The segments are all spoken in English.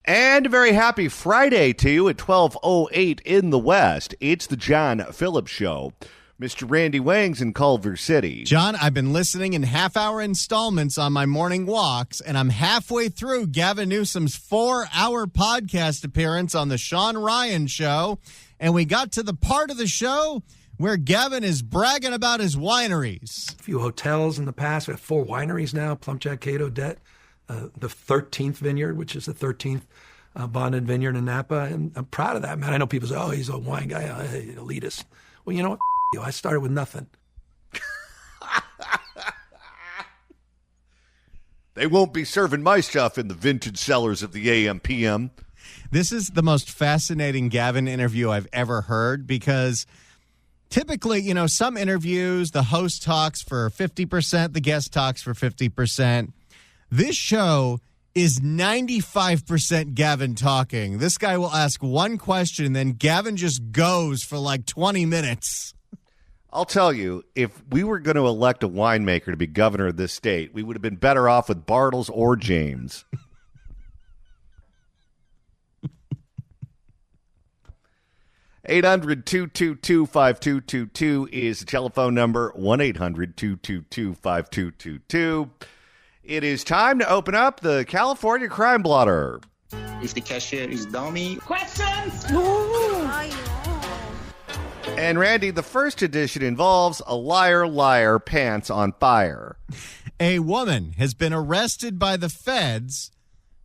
And a very happy Friday to you at 12:08 in the West. It's the John Phillips Show. Mr. Randy Wangs in Culver City. John, I've been listening in half-hour installments on my morning walks, and I'm halfway through Gavin Newsom's 4-hour podcast appearance on the Sean Ryan Show, and we got to the part of the show where Gavin is bragging about his wineries. A few hotels in the past. We have 4 wineries now, Plumjack, Cato, Det. The 13th vineyard, which is the 13th bonded vineyard in Napa. And I'm proud of that, man. I know people say, oh, he's a wine guy, elitist. Well, you know what? I started with nothing. They won't be serving my stuff in the vintage cellars of the AM/PM. This is the most fascinating Gavin interview I've ever heard because typically, some interviews, the host talks for 50%, the guest talks for 50%. This show is 95% Gavin talking. This guy will ask one question, and then Gavin just goes for like 20 minutes. I'll tell you, if we were going to elect a winemaker to be governor of this state, we would have been better off with Bartles or James. 800-222-5222 is the telephone number, 1-800-222-5222. It is time to open up the California Crime Blotter. If the cashier is dummy. Questions? And Randy, the first edition involves a liar, pants on fire. A woman has been arrested by the feds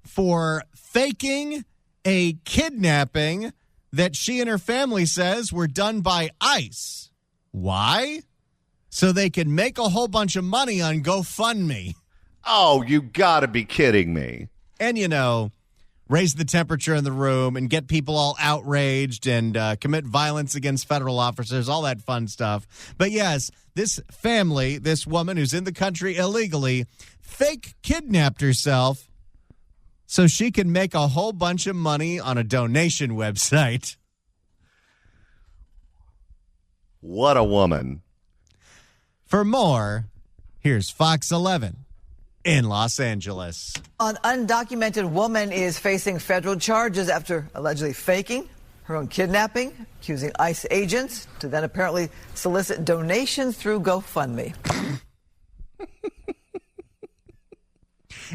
for faking a kidnapping that she and her family says were done by ICE. Why? So they can make a whole bunch of money on GoFundMe. Oh, you gotta be kidding me. And, raise the temperature in the room and get people all outraged and commit violence against federal officers, all that fun stuff. But yes, this family, this woman who's in the country illegally, fake kidnapped herself so she can make a whole bunch of money on a donation website. What a woman. For more, here's Fox 11. In Los Angeles. An undocumented woman is facing federal charges after allegedly faking her own kidnapping, accusing ICE agents to then apparently solicit donations through GoFundMe.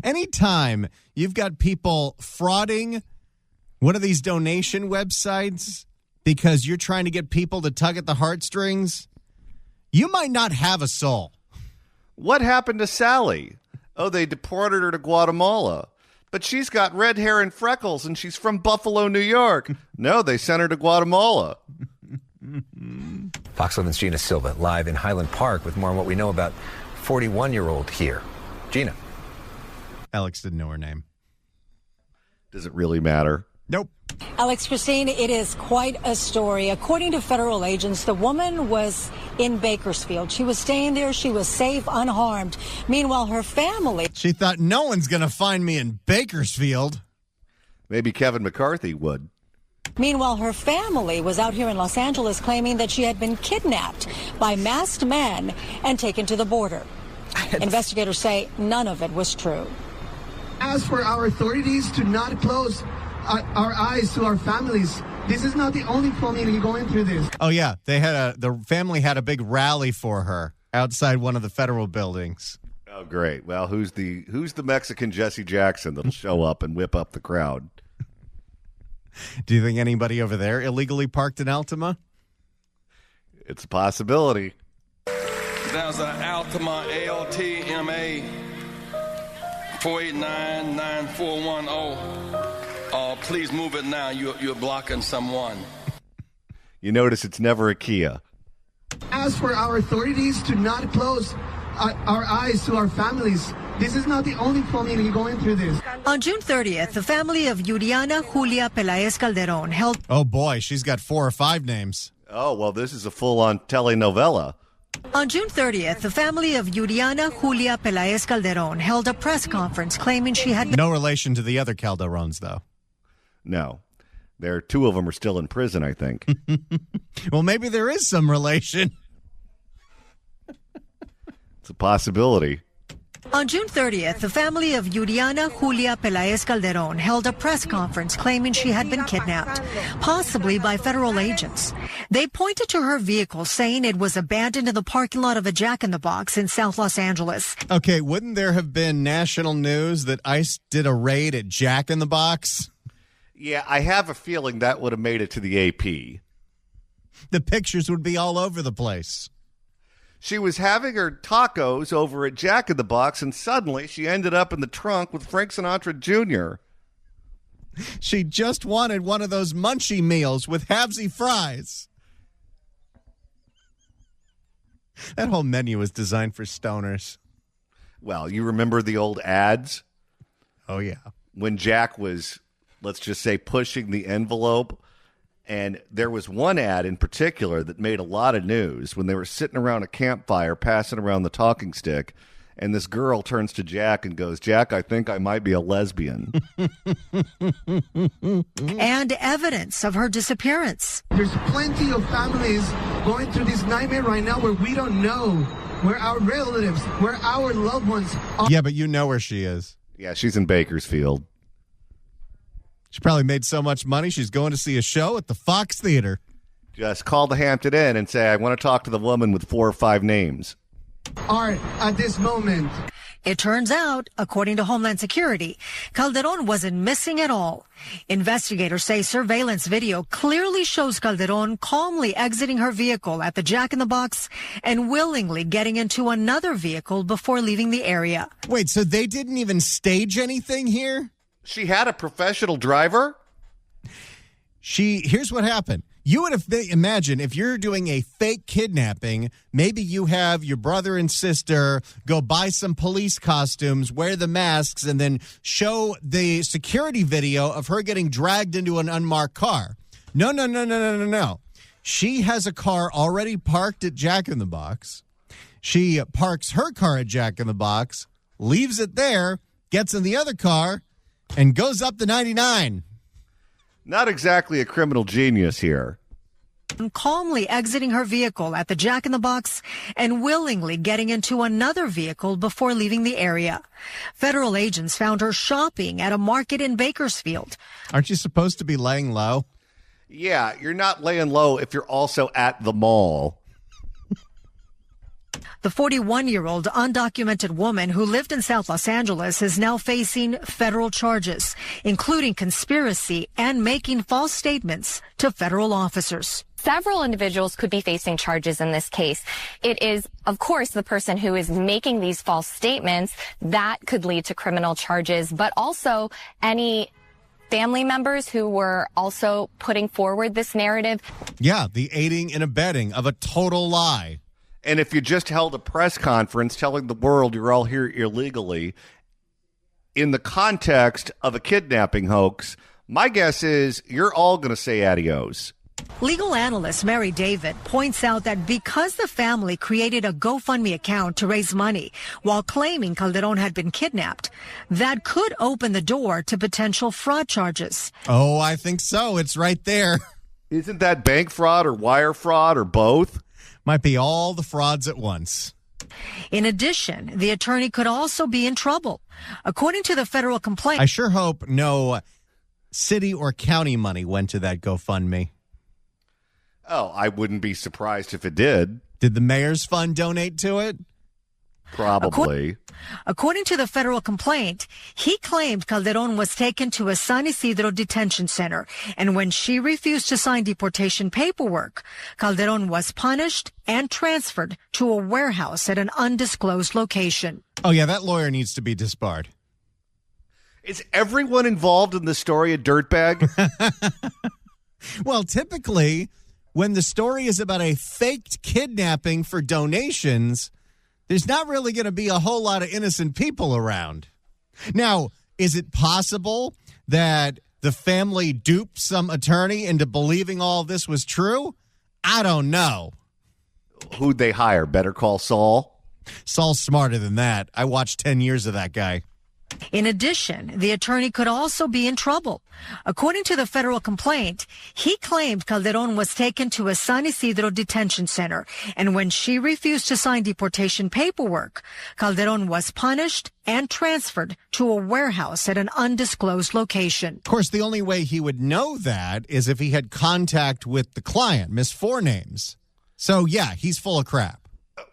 Anytime you've got people frauding one of these donation websites because you're trying to get people to tug at the heartstrings, you might not have a soul. What happened to Sally? Oh, they deported her to Guatemala. But she's got red hair and freckles, and she's from Buffalo, New York. No, they sent her to Guatemala. Fox 11's Gina Silva live in Highland Park with more on what we know about 41-year-old here. Gina. Alex didn't know her name. Does it really matter? Nope. Alex, Christine, it is quite a story. According to federal agents, the woman was in Bakersfield. She was staying there. She was safe, unharmed. Meanwhile, her family... She thought, no one's going to find me in Bakersfield. Maybe Kevin McCarthy would. Meanwhile, her family was out here in Los Angeles claiming that she had been kidnapped by masked men and taken to the border. Investigators say none of it was true. Ask for our authorities to not close our eyes to our families. This is not the only family going through this. Oh, yeah. The family had a big rally for her outside one of the federal buildings. Oh, great. Well, who's the Mexican Jesse Jackson that'll show up and whip up the crowd? Do you think anybody over there illegally parked in Altima? It's a possibility. There's an Altima ALTMA 4899410. Please move it now. You're blocking someone. You notice it's never a Kia. Ask for our authorities to not close our eyes to our families. This is not the only family going through this. On June 30th, the family of Yuriana Julia Pelaez Calderon held... Oh, boy, she's got 4 or 5 names. Oh, well, this is a full-on telenovela. On June 30th, the family of Yuriana Julia Pelaez Calderon held a press conference claiming she had... No relation to the other Calderons, though. No. There, 2 of them are still in prison, I think. Well, maybe there is some relation. It's a possibility. On June 30th, the family of Juliana Julia Pelaez Calderon held a press conference claiming she had been kidnapped, possibly by federal agents. They pointed to her vehicle, saying it was abandoned in the parking lot of a Jack in the Box in South Los Angeles. Okay, wouldn't there have been national news that ICE did a raid at Jack in the Box? Yeah, I have a feeling that would have made it to the AP. The pictures would be all over the place. She was having her tacos over at Jack in the Box, and suddenly she ended up in the trunk with Frank Sinatra Jr. She just wanted one of those munchie meals with halvesy fries. That whole menu was designed for stoners. Well, you remember the old ads? Oh, yeah. When Jack was, let's just say, pushing the envelope. And there was one ad in particular that made a lot of news when they were sitting around a campfire passing around the talking stick. And this girl turns to Jack and goes, "Jack, I think I might be a lesbian." And evidence of her disappearance. There's plenty of families going through this nightmare right now where we don't know where our relatives, where our loved ones are. Yeah, but you know where she is. Yeah, she's in Bakersfield. She probably made so much money, she's going to see a show at the Fox Theater. Just call the Hampton Inn and say, "I want to talk to the woman with 4 or 5 names." Are at this moment. It turns out, according to Homeland Security, Calderon wasn't missing at all. Investigators say surveillance video clearly shows Calderon calmly exiting her vehicle at the Jack in the Box and willingly getting into another vehicle before leaving the area. Wait, so they didn't even stage anything here? She had a professional driver? Here's what happened. You would have imagine if you're doing a fake kidnapping, maybe you have your brother and sister go buy some police costumes, wear the masks, and then show the security video of her getting dragged into an unmarked car. No. She has a car already parked at Jack in the Box. She parks her car at Jack in the Box, leaves it there, gets in the other car, and goes up the 99. Not exactly a criminal genius here. Calmly exiting her vehicle at the Jack in the Box and willingly getting into another vehicle before leaving the area. Federal agents found her shopping at a market in Bakersfield. Aren't you supposed to be laying low? Yeah, you're not laying low if you're also at the mall. The 41-year-old undocumented woman who lived in South Los Angeles is now facing federal charges, including conspiracy and making false statements to federal officers. Several individuals could be facing charges in this case. It is, of course, the person who is making these false statements that could lead to criminal charges, but also any family members who were also putting forward this narrative. Yeah, the aiding and abetting of a total lie. And if you just held a press conference telling the world you're all here illegally in the context of a kidnapping hoax, my guess is you're all going to say adios. Legal analyst Mary David points out that because the family created a GoFundMe account to raise money while claiming Calderon had been kidnapped, that could open the door to potential fraud charges. Oh, I think so. It's right there. Isn't that bank fraud or wire fraud or both? Might be all the frauds at once. In addition, the attorney could also be in trouble. According to the federal complaint, I sure hope no city or county money went to that GoFundMe. Oh, I wouldn't be surprised if it did. Did the mayor's fund donate to it? Probably. According to the federal complaint, he claimed Calderon was taken to a San Isidro detention center, and when she refused to sign deportation paperwork, Calderon was punished and transferred to a warehouse at an undisclosed location. Oh, yeah, that lawyer needs to be disbarred. Is everyone involved in the story a dirtbag? Well, typically, when the story is about a faked kidnapping for donations, there's not really going to be a whole lot of innocent people around. Now, is it possible that the family duped some attorney into believing all this was true? I don't know. Who'd they hire? Better Call Saul? Saul's smarter than that. I watched 10 years of that guy. In addition, the attorney could also be in trouble. According to the federal complaint, he claimed Calderon was taken to a San Isidro detention center, and when she refused to sign deportation paperwork, Calderon was punished and transferred to a warehouse at an undisclosed location. Of course, the only way he would know that is if he had contact with the client, Miss Four Names. So, yeah, he's full of crap.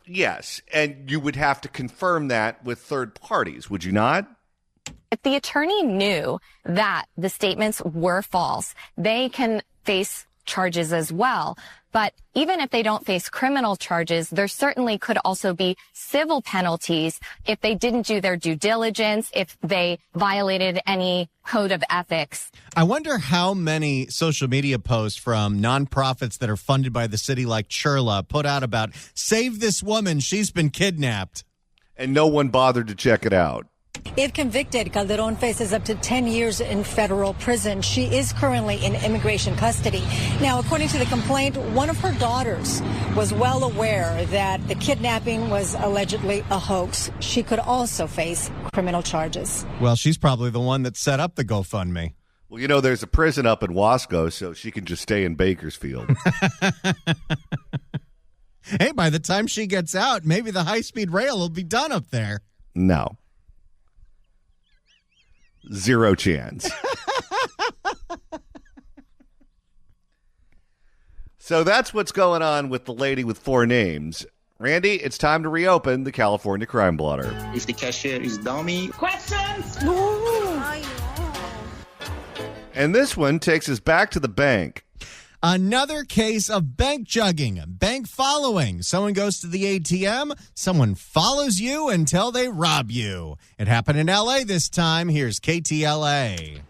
Yes, and you would have to confirm that with third parties, would you not? If the attorney knew that the statements were false, they can face charges as well. But even if they don't face criminal charges, there certainly could also be civil penalties if they didn't do their due diligence, if they violated any code of ethics. I wonder how many social media posts from nonprofits that are funded by the city like Churla put out about, save this woman, she's been kidnapped. And no one bothered to check it out. If convicted, Calderon faces up to 10 years in federal prison. She is currently in immigration custody. Now, according to the complaint, one of her daughters was well aware that the kidnapping was allegedly a hoax. She could also face criminal charges. Well, she's probably the one that set up the GoFundMe. Well, you know, there's a prison up in Wasco, so she can just stay in Bakersfield. Hey, by the time she gets out, maybe the high-speed rail will be done up there. No. Zero chance. So that's what's going on with the lady with four names. Randy, it's time to reopen the California Crime Blotter. If the cashier is dummy. Questions? And this one takes us back to the bank. Another case of bank jugging, bank following. Someone goes to the ATM, someone follows you until they rob you. It happened in L.A. this time. Here's KTLA.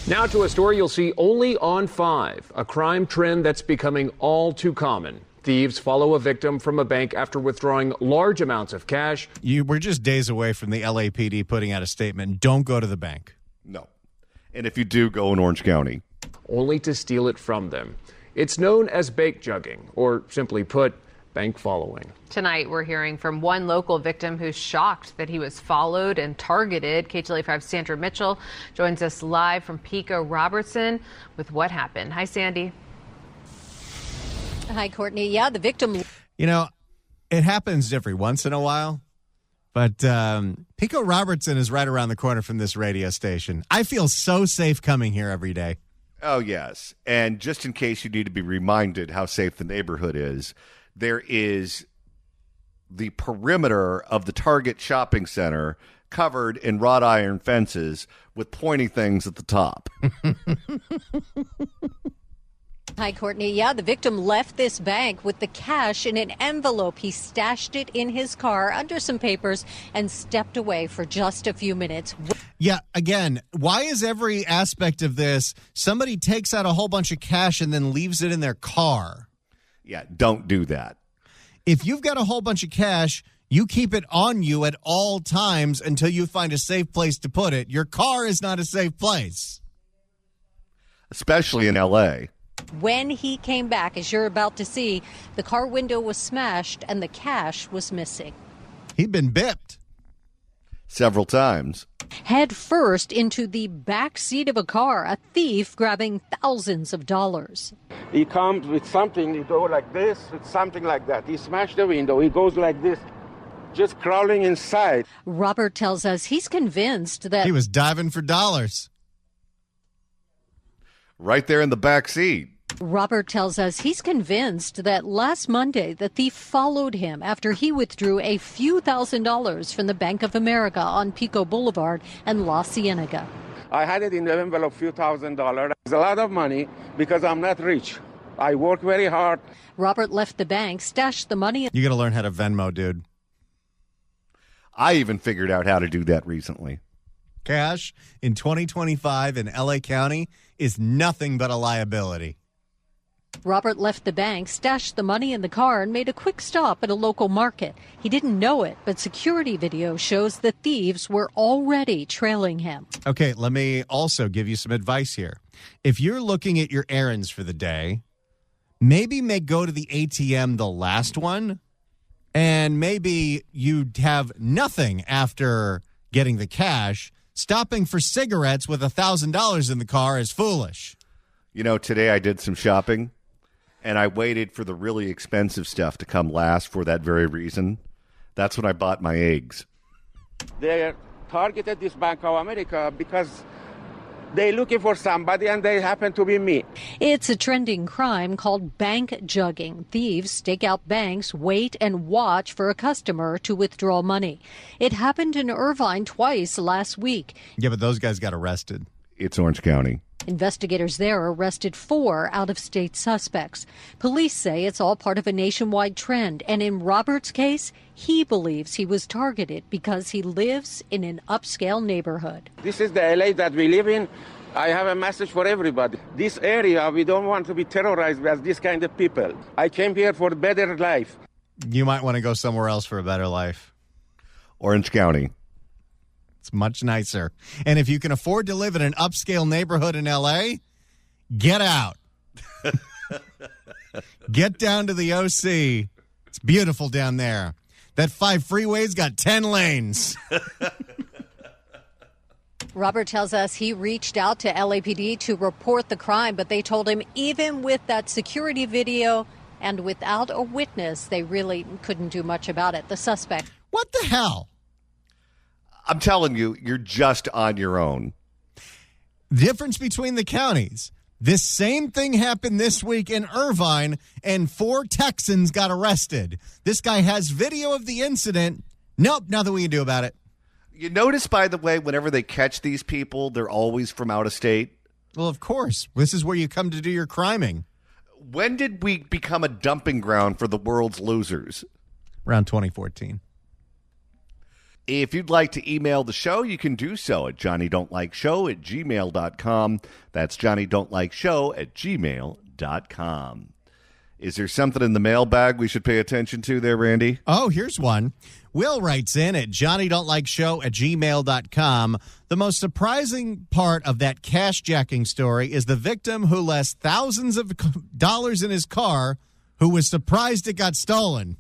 Now to a story you'll see only on 5, a crime trend that's becoming all too common. Thieves follow a victim from a bank after withdrawing large amounts of cash. We're just days away from the LAPD putting out a statement, don't go to the bank. No. And if you do, go in Orange County. Only to steal it from them. It's known as bank jugging, or simply put, bank following. Tonight, we're hearing from one local victim who's shocked that he was followed and targeted. KTLA5's Sandra Mitchell joins us live from Pico Robertson with what happened. Hi, Sandy. Hi, Courtney. Yeah, the victim. You know, it happens every once in a while, but Pico Robertson is right around the corner from this radio station. I feel so safe coming here every day. Oh, yes. And just in case you need to be reminded how safe the neighborhood is, there is the perimeter of the Target shopping center covered in wrought iron fences with pointy things at the top. Hi, Courtney. Yeah, the victim left this bank with the cash in an envelope. He stashed it in his car under some papers and stepped away for just a few minutes. Yeah, again, why is every aspect of this somebody takes out a whole bunch of cash and then leaves it in their car? Yeah, don't do that. If you've got a whole bunch of cash, you keep it on you at all times until you find a safe place to put it. Your car is not a safe place. Especially in L.A. When he came back, as you're about to see, the car window was smashed and the cash was missing. He'd been bipped several times. Head first into the back seat of a car, a thief grabbing thousands of dollars. He comes with something, he goes like this, with something like that. He smashed the window, he goes like this, just crawling inside. Robert tells us he's convinced that he was diving for dollars. Right there in the back seat. Robert tells us he's convinced that last Monday the thief followed him after he withdrew a few $1,000s from the Bank of America on Pico Boulevard and La Cienega. I had it in the envelope, few $1,000s. It's a lot of money because I'm not rich. I work very hard. Robert left the bank, stashed the money. You got to learn how to Venmo, dude. I even figured out how to do that recently. Cash in 2025 in L.A. County is nothing but a liability. Robert left the bank, stashed the money in the car, and made a quick stop at a local market. He didn't know it, but security video shows the thieves were already trailing him. Okay, let me also give you some advice here. If you're looking at your errands for the day, maybe go to the ATM the last one, and maybe you have nothing after getting the cash. Stopping for cigarettes with $1,000 in the car is foolish. You know, today I did some shopping, and I waited for the really expensive stuff to come last for that very reason. That's when I bought my eggs. They targeted this Bank of America because they're looking for somebody, and they happen to be me. It's a trending crime called bank jugging. Thieves stake out banks, wait and watch for a customer to withdraw money. It happened in Irvine twice last week. Yeah, but those guys got arrested. It's Orange County. Investigators there arrested 4 out-of-state suspects. Police say it's all part of a nationwide trend, and in Robert's case, he believes he was targeted because he lives in an upscale neighborhood. This is the LA that we live in. I have a message for everybody. This area, we don't want to be terrorized by this kind of people. I came here for a better life. You might want to go somewhere else for a better life. Orange County. It's much nicer. And if you can afford to live in an upscale neighborhood in L.A., get out. Get down to the OC. It's beautiful down there. That 5 freeway's got 10 lanes. Robert tells us he reached out to LAPD to report the crime, but they told him even with that security video and without a witness, they really couldn't do much about it. The suspect. What the hell? I'm telling you, you're just on your own. Difference between the counties. This same thing happened this week in Irvine, and 4 Texans got arrested. This guy has video of the incident. Nope, nothing we can do about it. You notice, by the way, whenever they catch these people, they're always from out of state. Well, of course. This is where you come to do your criming. When did we become a dumping ground for the world's losers? Around 2014. If you'd like to email the show, you can do so at johnnydon'tlikeshow@gmail.com. That's johnnydon'tlikeshow@gmail.com. Is there something in the mailbag we should pay attention to there, Randy? Oh, here's one. Will writes in at johnnydon'tlikeshow@gmail.com. The most surprising part of that cash jacking story is the victim who lost thousands of dollars in his car who was surprised it got stolen.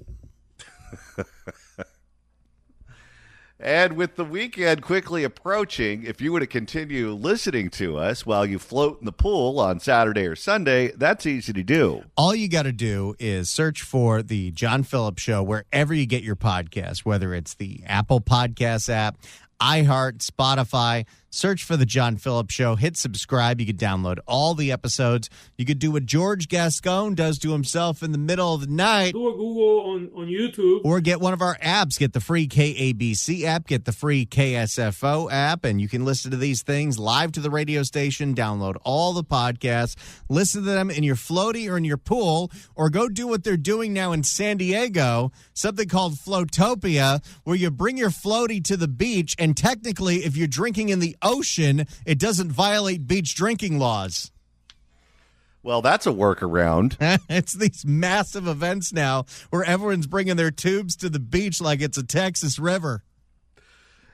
And with the weekend quickly approaching, if you were to continue listening to us while you float in the pool on Saturday or Sunday, that's easy to do. All you got to do is search for the John Phillips Show wherever you get your podcast, whether it's the Apple Podcasts app, iHeart, Spotify. Search for the John Phillips Show. Hit subscribe. You could download all the episodes. You could do what George Gascon does to himself in the middle of the night. Do a Google on YouTube. Or get one of our apps. Get the free KABC app. Get the free KSFO app. And you can listen to these things live to the radio station. Download all the podcasts. Listen to them in your floaty or in your pool. Or go do what they're doing now in San Diego. Something called Floatopia, where you bring your floaty to the beach. And technically, if you're drinking in the ocean, it doesn't violate beach drinking laws. Well, that's a workaround. It's these massive events now where everyone's bringing their tubes to the beach like it's a Texas river.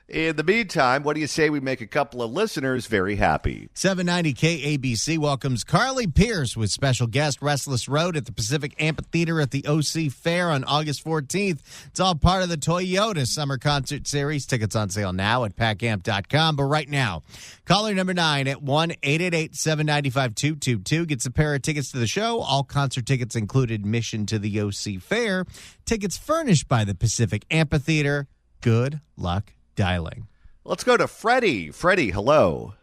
In the meantime, what do you say we make a couple of listeners very happy? 790 KABC welcomes Carly Pierce with special guest Restless Road at the Pacific Amphitheater at the OC Fair on August 14th. It's all part of the Toyota Summer Concert Series. Tickets on sale now at pacamp.com. But right now, caller number 9 at 1-888-795-2222 gets a pair of tickets to the show. All concert tickets include admission to the OC Fair. Tickets furnished by the Pacific Amphitheater. Good luck dialing. Let's go to Freddie. Freddie, hello.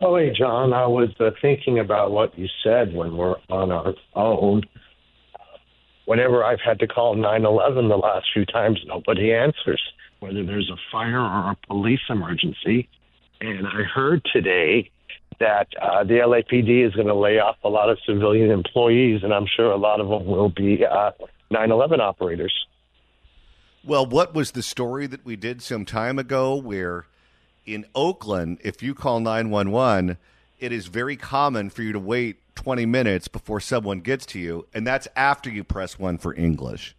Oh, hey, John. I was thinking about what you said when we're on our phone. Whenever I've had to call 911 the last few times, nobody answers, whether there's a fire or a police emergency. And I heard today that the LAPD is going to lay off a lot of civilian employees, and I'm sure a lot of them will be 911 operators. Well, what was the story that we did some time ago where in Oakland, if you call 911, it is very common for you to wait 20 minutes before someone gets to you, and that's after you press 1 for English.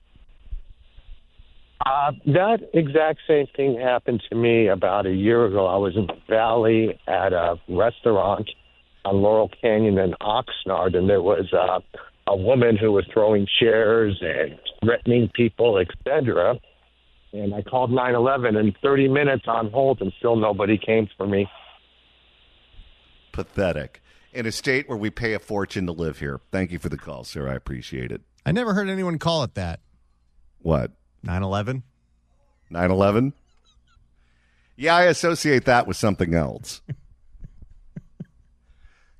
That exact same thing happened to me about a year ago. I was in the Valley at a restaurant on Laurel Canyon and Oxnard, and there was a woman who was throwing chairs and threatening people, etc. And I called 911 and 30 minutes on hold and still nobody came for me. Pathetic. In a state where we pay a fortune to live here. Thank you for the call, sir. I appreciate it. I never heard anyone call it that. What? 9/11? 9/11? Yeah, I associate that with something else.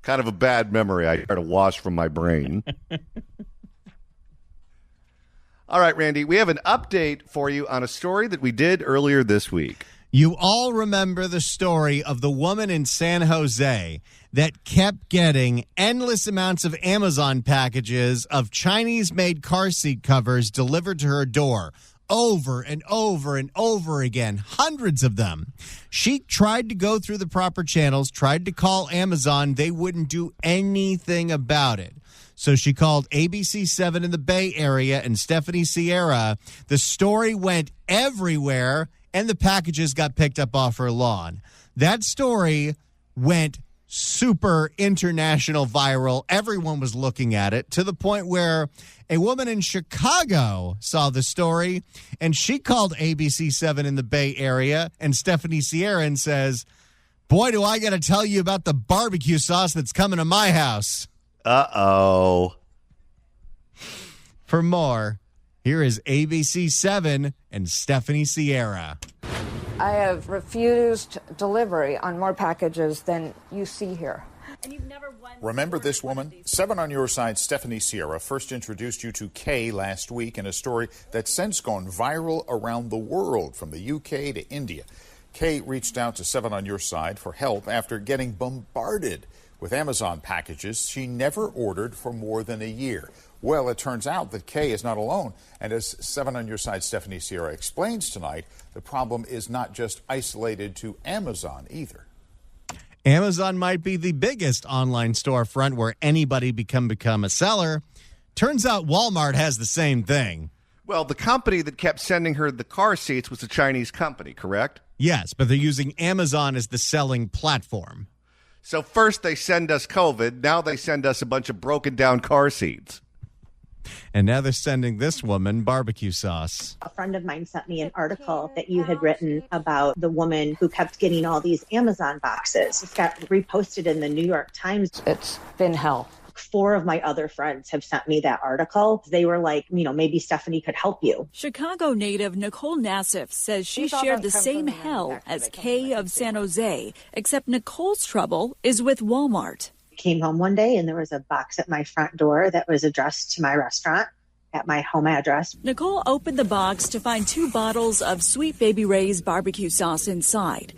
Kind of a bad memory I try to wash from my brain. All right, Randy, we have an update for you on a story that we did earlier this week. You all remember the story of the woman in San Jose that kept getting endless amounts of Amazon packages of Chinese-made car seat covers delivered to her door over and over and over again, hundreds of them. She tried to go through the proper channels, tried to call Amazon. They wouldn't do anything about it. So she called ABC7 in the Bay Area and Stephanie Sierra. The story went everywhere, and the packages got picked up off her lawn. That story went super international viral. Everyone was looking at it to the point where a woman in Chicago saw the story, and she called ABC7 in the Bay Area and Stephanie Sierra and says, boy, do I got to tell you about the barbecue sauce that's coming to my house. Uh-oh. For more, here is ABC7 and Stephanie Sierra. I have refused delivery on more packages than you see here. Remember this woman? 7 on Your Side, Stephanie Sierra first introduced you to Kay last week in a story that's since gone viral around the world, from the UK to India. Kay reached out to 7 on Your Side for help after getting bombarded with Amazon packages she never ordered for more than a year. Well, it turns out that Kay is not alone. And as 7 on Your Side, Stephanie Sierra explains tonight, the problem is not just isolated to Amazon either. Amazon might be the biggest online storefront where anybody can become a seller. Turns out Walmart has the same thing. Well, the company that kept sending her the car seats was a Chinese company, correct? Yes, but they're using Amazon as the selling platform. So first they send us COVID, now they send us a bunch of broken down car seats. And now they're sending this woman barbecue sauce. A friend of mine sent me an article that you had written about the woman who kept getting all these Amazon boxes. It's got reposted in the New York Times. It's been hell. 4 of my other friends have sent me that article. They were like, maybe Stephanie could help you. Chicago native Nicole Nassif says she shared the same hell as Kay of San Jose, except Nicole's trouble is with Walmart. Came home one day and there was a box at my front door that was addressed to my restaurant at my home address. Nicole opened the box to find 2 bottles of Sweet Baby Ray's barbecue sauce inside.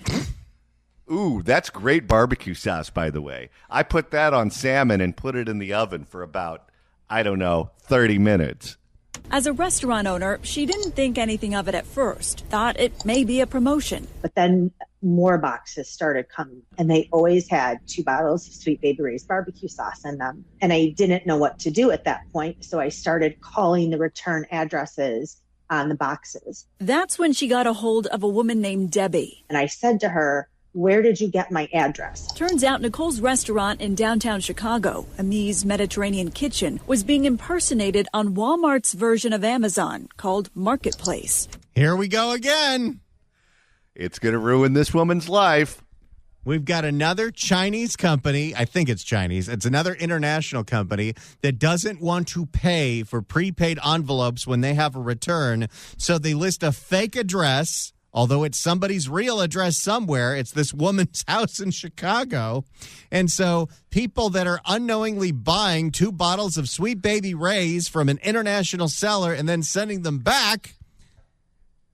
Ooh, that's great barbecue sauce, by the way. I put that on salmon and put it in the oven for about, 30 minutes. As a restaurant owner, she didn't think anything of it at first, thought it may be a promotion. But then more boxes started coming, and they always had 2 bottles of Sweet Baby Ray's barbecue sauce in them. And I didn't know what to do at that point, so I started calling the return addresses on the boxes. That's when she got a hold of a woman named Debbie. And I said to her, where did you get my address? Turns out Nicole's restaurant in downtown Chicago, Amy's Mediterranean Kitchen, was being impersonated on Walmart's version of Amazon called Marketplace. Here we go again. It's going to ruin this woman's life. We've got another Chinese company. I think it's Chinese. It's another international company that doesn't want to pay for prepaid envelopes when they have a return. So they list a fake address. Although it's somebody's real address somewhere, it's this woman's house in Chicago. And so people that are unknowingly buying 2 bottles of Sweet Baby Ray's from an international seller and then sending them back,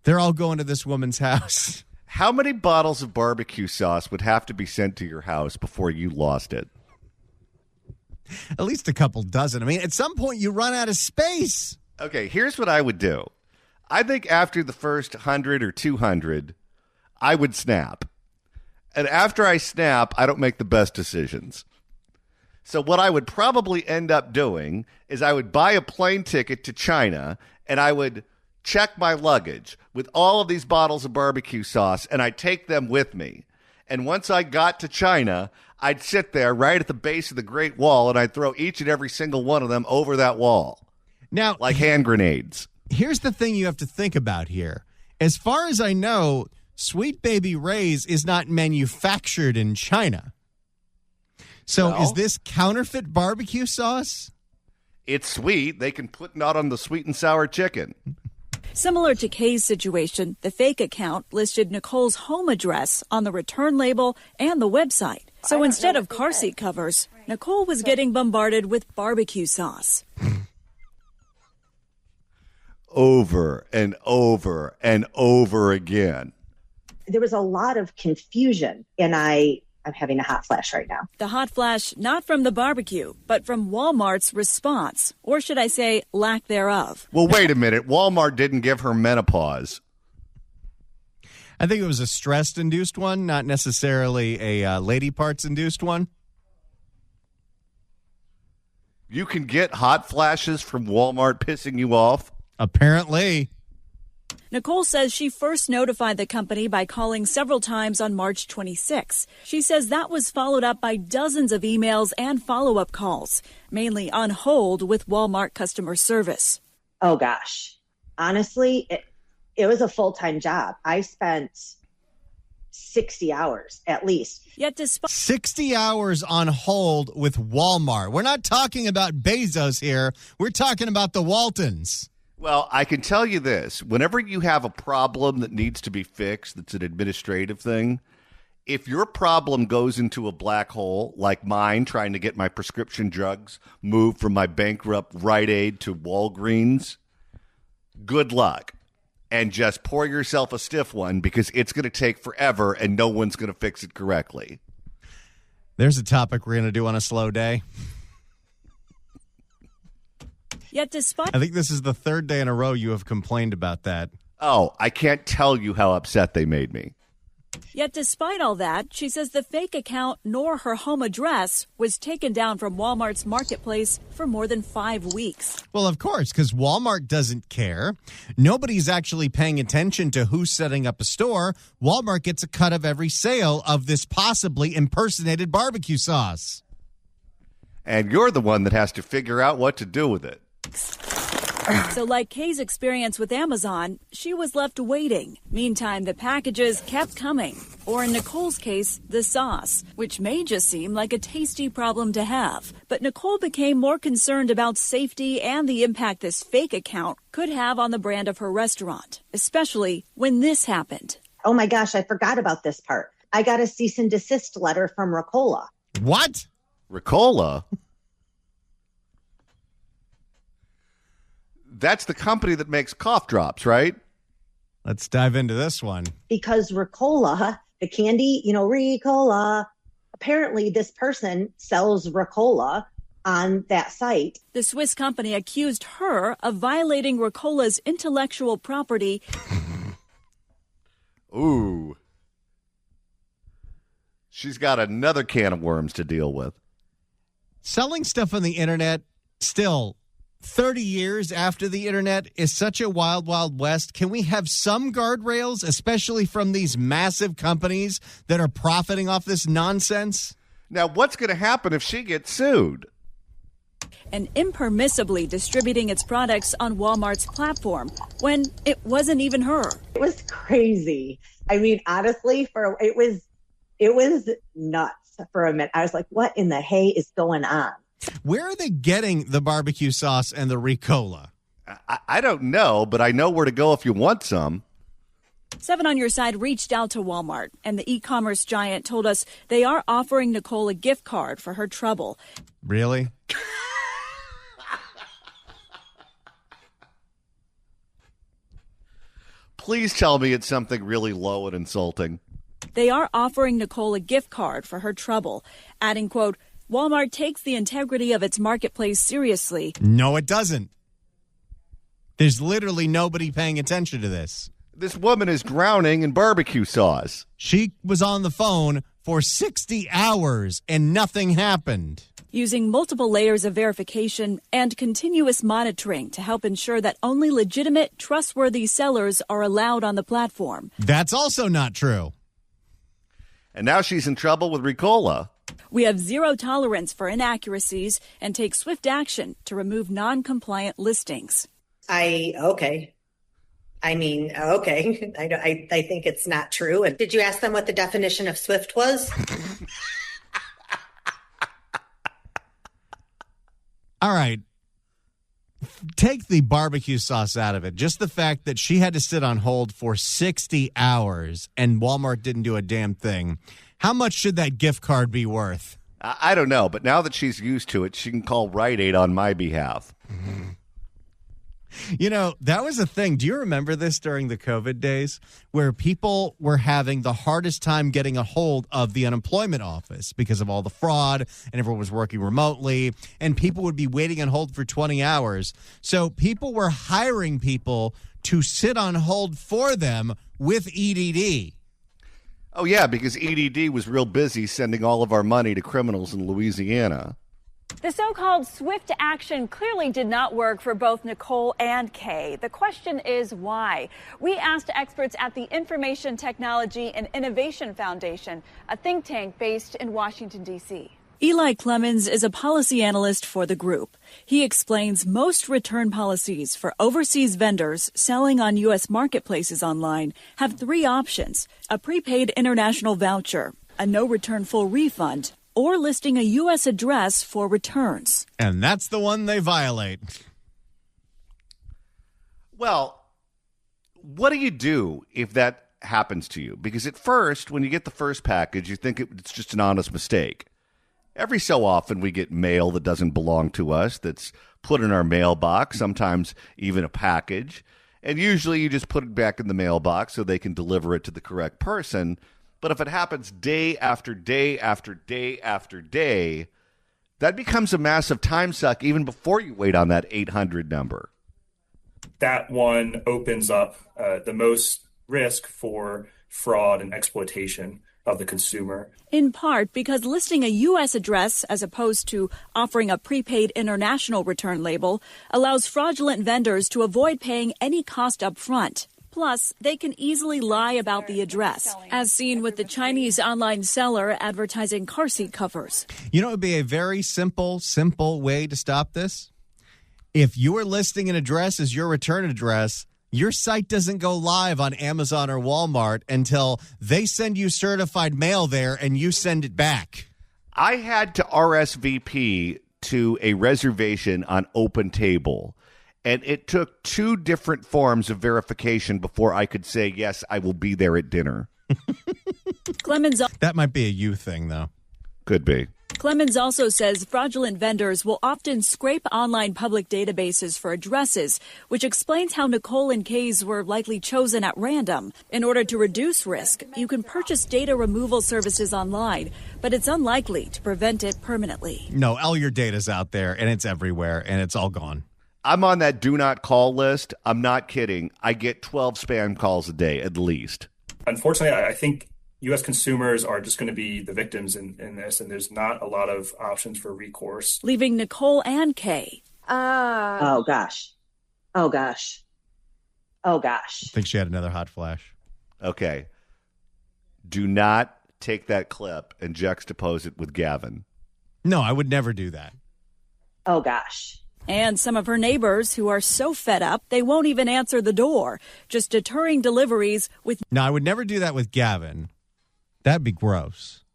they're all going to this woman's house. How many bottles of barbecue sauce would have to be sent to your house before you lost it? At least a couple dozen. I mean, at some point you run out of space. Okay, here's what I would do. I think after the first 100 or 200, I would snap. And after I snap, I don't make the best decisions. So what I would probably end up doing is I would buy a plane ticket to China, and I would check my luggage with all of these bottles of barbecue sauce, and I'd take them with me. And once I got to China, I'd sit there right at the base of the Great Wall, and I'd throw each and every single one of them over that wall. Now, like hand grenades. Here's the thing you have to think about here. As far as I know, Sweet Baby Ray's is not manufactured in China. So is this counterfeit barbecue sauce? It's sweet. They can put it out on the sweet and sour chicken. Similar to Kay's situation, the fake account listed Nicole's home address on the return label and the website. So instead of car seat covers, Nicole was getting bombarded with barbecue sauce. Over and over and over again. There was a lot of confusion, and I'm having a hot flash right now. The hot flash, not from the barbecue, but from Walmart's response, or should I say lack thereof. Well, wait a minute. Walmart didn't give her menopause. I think it was a stress-induced one, not necessarily a lady parts-induced one. You can get hot flashes from Walmart pissing you off? Apparently. Nicole says she first notified the company by calling several times on March 26. She says that was followed up by dozens of emails and follow-up calls, mainly on hold with Walmart customer service. Oh, gosh. Honestly, it was a full-time job. I spent 60 hours at least. Yet despite 60 hours on hold with Walmart. We're not talking about Bezos here. We're talking about the Waltons. Well, I can tell you this. Whenever you have a problem that needs to be fixed, that's an administrative thing, if your problem goes into a black hole, like mine trying to get my prescription drugs moved from my bankrupt Rite Aid to Walgreens, good luck. And just pour yourself a stiff one because it's going to take forever and no one's going to fix it correctly. There's a topic we're going to do on a slow day. Yet despite I think this is the third day in a row you have complained about that. Oh, I can't tell you how upset they made me. Yet despite all that, she says the fake account nor her home address was taken down from Walmart's marketplace for more than 5 weeks. Well, of course, because Walmart doesn't care. Nobody's actually paying attention to who's setting up a store. Walmart gets a cut of every sale of this possibly impersonated barbecue sauce. And you're the one that has to figure out what to do with it. So like Kay's experience with Amazon, she was left waiting. Meantime, the packages kept coming. Or in Nicole's case, the sauce, which may just seem like a tasty problem to have. But Nicole became more concerned about safety and the impact this fake account could have on the brand of her restaurant, especially when this happened. Oh my gosh, I forgot about this part. I got a cease and desist letter from Ricola. What? Ricola? That's the company that makes cough drops, right? Let's dive into this one. Because Ricola, the candy, Ricola, apparently this person sells Ricola on that site. The Swiss company accused her of violating Ricola's intellectual property. Ooh. She's got another can of worms to deal with. Selling stuff on the internet, still 30 years after the internet, is such a wild, wild west. Can we have some guardrails, especially from these massive companies that are profiting off this nonsense? Now, what's going to happen if she gets sued? And impermissibly distributing its products on Walmart's platform when it wasn't even her. It was crazy. I mean, honestly, it was nuts for a minute. I was like, what in the hay is going on? Where are they getting the barbecue sauce and the Ricola? I don't know, but I know where to go if you want some. 7 on Your Side reached out to Walmart, and the e-commerce giant told us they are offering Nicole a gift card for her trouble. Really? Please tell me it's something really low and insulting. They are offering Nicole a gift card for her trouble, adding, quote, Walmart takes the integrity of its marketplace seriously. No, it doesn't. There's literally nobody paying attention to this. This woman is drowning in barbecue sauce. She was on the phone for 60 hours and nothing happened. Using multiple layers of verification and continuous monitoring to help ensure that only legitimate, trustworthy sellers are allowed on the platform. That's also not true. And now she's in trouble with Ricola. We have zero tolerance for inaccuracies and take swift action to remove non-compliant listings. Okay. I mean, okay, I think it's not true. And did you ask them what the definition of Swift was? All right. Take the barbecue sauce out of it. Just the fact that she had to sit on hold for 60 hours and Walmart didn't do a damn thing. How much should that gift card be worth? I don't know, but now that she's used to it, she can call Rite Aid on my behalf. You know, that was a thing. Do you remember this during the COVID days where people were having the hardest time getting a hold of the unemployment office because of all the fraud and everyone was working remotely and people would be waiting on hold for 20 hours. So people were hiring people to sit on hold for them with EDD. Oh, yeah, because EDD was real busy sending all of our money to criminals in Louisiana. The so-called swift action clearly did not work for both Nicole and Kay. The question is why? We asked experts at the Information Technology and Innovation Foundation, a think tank based in Washington, D.C. Eli Clemens is a policy analyst for the group. He explains most return policies for overseas vendors selling on U.S. marketplaces online have three options: a prepaid international voucher, a no-return full refund, or listing a U.S. address for returns. And that's the one they violate. Well, what do you do if that happens to you? Because at first, when you get the first package, you think it's just an honest mistake. Every so often, we get mail that doesn't belong to us that's put in our mailbox, sometimes even a package. And usually you just put it back in the mailbox so they can deliver it to the correct person. But if it happens day after day after day after day, that becomes a massive time suck even before you wait on that 800 number. That one opens up the most risk for fraud and exploitation of the consumer. In part because listing a U.S. address as opposed to offering a prepaid international return label allows fraudulent vendors to avoid paying any cost up front. Plus, they can easily lie about the address, as seen with the Chinese online seller advertising car seat covers. You know, it would be a very simple way to stop this. If you are listing an address as your return address, your site doesn't go live on Amazon or Walmart until they send you certified mail there and you send it back. I had to RSVP to a reservation on OpenTable. And it took 2 different forms of verification before I could say, yes, I will be there at dinner. Clemens. That might be a you thing, though. Could be. Clemens also says fraudulent vendors will often scrape online public databases for addresses, which explains how Nicole and Kay's were likely chosen at random. In order to reduce risk, you can purchase data removal services online, but it's unlikely to prevent it permanently. No, all your data's out there, and it's everywhere, and it's all gone. I'm on that do not call list. I'm not kidding. I get 12 spam calls a day at least. Unfortunately, I think U.S. consumers are just going to be the victims in this, and there's not a lot of options for recourse. Leaving Nicole and Kay. Oh, gosh. Oh, gosh. Oh, gosh. I think she had another hot flash. Okay. Do not take that clip and juxtapose it with Gavin. No, I would never do that. Oh, gosh. And some of her neighbors who are so fed up they won't even answer the door, just deterring deliveries with... No, I would never do that with Gavin. That'd be gross.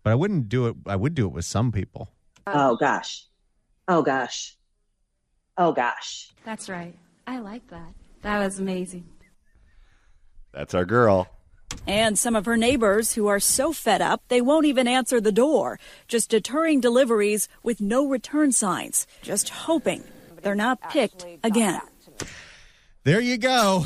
But I wouldn't do it. I would do it with some people. Oh, gosh. Oh, gosh. Oh, gosh. That's right. I like that. That was amazing. That's our girl. And some of her neighbors who are so fed up they won't even answer the door, just deterring deliveries with no return signs, just hoping they're not picked again. There you go.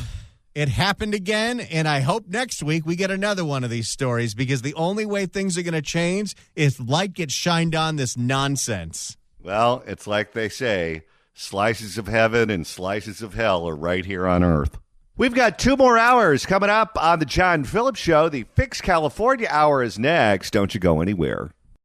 It happened again, and I hope next week we get another one of these stories, because the only way things are going to change is light gets shined on this nonsense. Well, it's like they say, slices of heaven and slices of hell are right here on earth. We've got 2 more hours coming up on the John Phillips Show. The Fix California Hour is next. Don't you go anywhere.